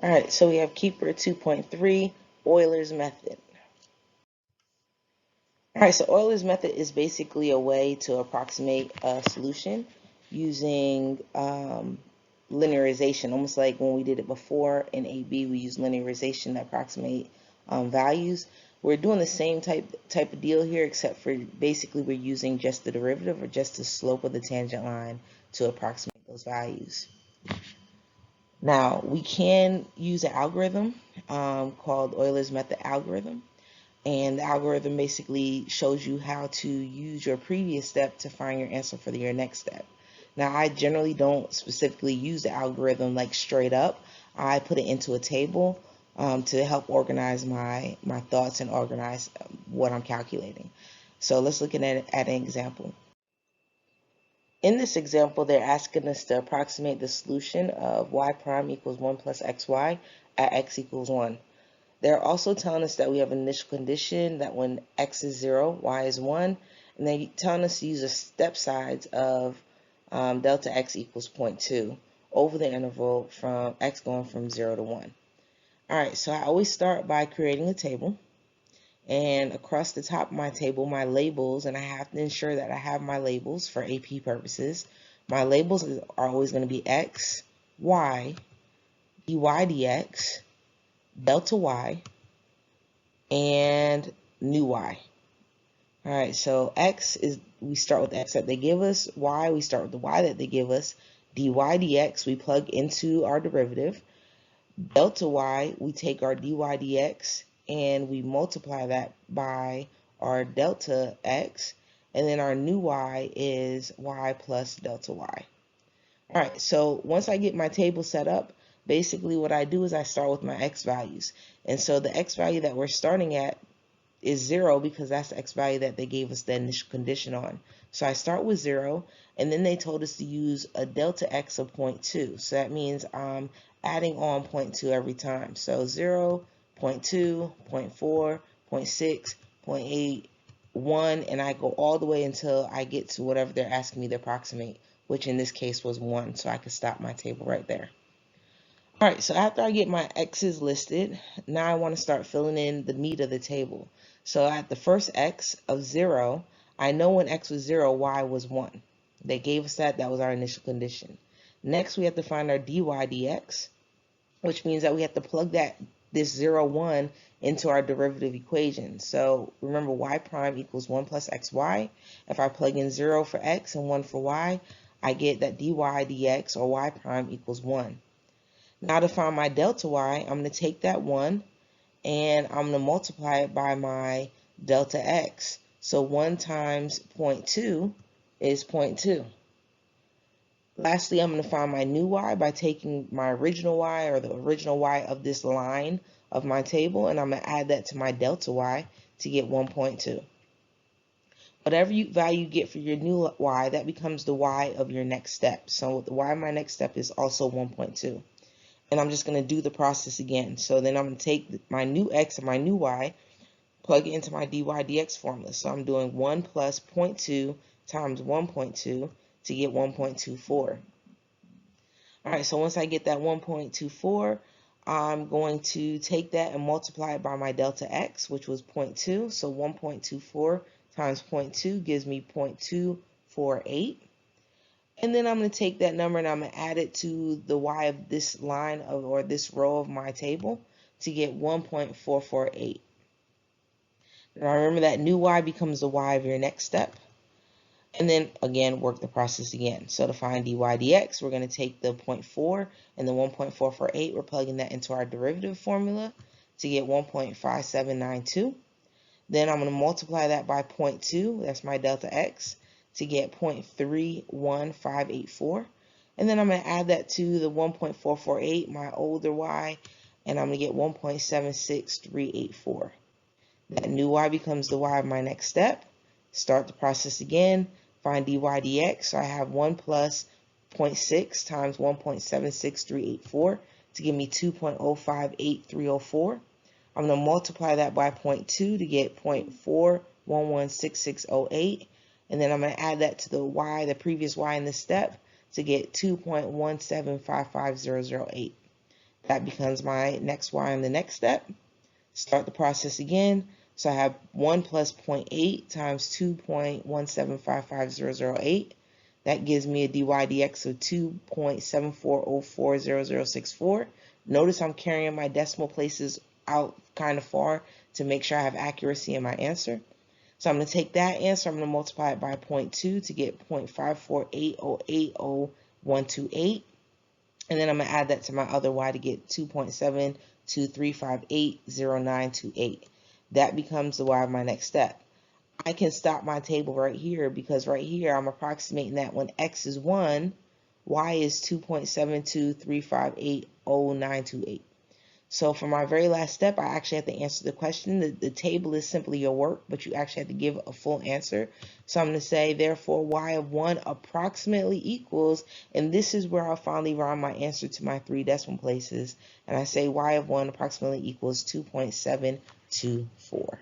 All right, so we have Keeper 2.3, Euler's method. All right, so Euler's method is basically a way to approximate a solution using linearization, almost like when we did it before in AB, we used linearization to approximate values. We're doing the same type of deal here, except for basically we're using just the derivative or just the slope of the tangent line to approximate those values. Now, we can use an algorithm called Euler's method algorithm. And the algorithm basically shows you how to use your previous step to find your answer for your next step. Now, I generally don't specifically use the algorithm like straight up. I put it into a table to help organize my thoughts and organize what I'm calculating. So let's look at an example. In this example, they're asking us to approximate the solution of y prime equals 1 plus xy at x equals 1. They're also telling us that we have an initial condition that when x is 0, y is 1, and they're telling us to use a step size of delta x equals 0.2 over the interval from x going from 0 to 1. All right, so I always start by creating a table, and across the top of my table, my labels, and I have to ensure that I have my labels for AP purposes. My labels are always going to be x, y, dy dx, delta y, and new y. All right, so x is, we start with the x that they give us. Y, we start with the y that they give us. Dy dx, we plug into our derivative. Delta y, we take our dy dx and we multiply that by our delta x. And then our new y is y plus delta y. All right, so once I get my table set up, basically what I do is I start with my x values. And so the x value that we're starting at is 0 because that's the x value that they gave us the initial condition on. So I start with 0, and then they told us to use a delta x of 0.2. So that means I'm adding on 0.2 every time. So 0, 0.2, 0.4, 0.6, 0.8, 1, and I go all the way until I get to whatever they're asking me to approximate, which in this case was 1. So I can stop my table right there. All right, so after I get my x's listed, now I want to start filling in the meat of the table. So at the first x of 0, I know when x was 0, y was 1. They gave us that. That was our initial condition. Next, we have to find our dy dx, which means that we have to plug this 0, 1 into our derivative equation. So remember, y prime equals 1 plus xy. If I plug in 0 for x and 1 for y, I get that dy dx, or y prime, equals 1. Now to find my delta y, I'm going to take that 1 and I'm going to multiply it by my delta x. So 1 times 0.2 is 0.2. Lastly, I'm going to find my new y by taking my original y, or the original y of this line of my table, and I'm going to add that to my delta y to get 1.2. Whatever value you get for your new y, that becomes the y of your next step. So the y of my next step is also 1.2. And I'm just going to do the process again. So then I'm going to take my new x and my new y, plug it into my dy dx formula. So I'm doing 1 plus 0.2 times 1.2 to get 1.24. All right, so once I get that 1.24, I'm going to take that and multiply it by my delta x, which was 0.2. So 1.24 times 0.2 gives me 0.248. And then I'm going to take that number and I'm going to add it to the y of this line or this row of my table to get 1.448. Now remember that new y becomes the y of your next step. And then again, work the process again. So to find dy dx, we're going to take the 0.4 and the 1.448. We're plugging that into our derivative formula to get 1.5792. Then I'm going to multiply that by 0.2. That's my delta x, to get 0.31584. And then I'm going to add that to the 1.448, my older y, and I'm going to get 1.76384. That new y becomes the y of my next step. Start the process again. Find dy dx. So I have 1 plus 0.6 times 1.76384 to give me 2.058304. I'm going to multiply that by 0.2 to get 0.4116608. And then I'm going to add that to the y, the previous y in this step, to get 2.1755008. That becomes my next y in the next step. Start the process again. So I have 1 plus 0.8 times 2.1755008. That gives me a dy dx of 2.74040064. Notice I'm carrying my decimal places out kind of far to make sure I have accuracy in my answer. So I'm going to take that answer, I'm going to multiply it by 0.2 to get 0.548080128. And then I'm going to add that to my other y to get 2.723580928. That becomes the y of my next step. I can stop my table right here because right here I'm approximating that when x is 1, y is 2.723580928. So for my very last step, I actually have to answer the question. The table is simply your work, but you actually have to give a full answer. So I'm going to say, therefore, y of 1 approximately equals, and this is where I'll finally round my answer to my 3 decimal places. And I say y of 1 approximately equals 2.724.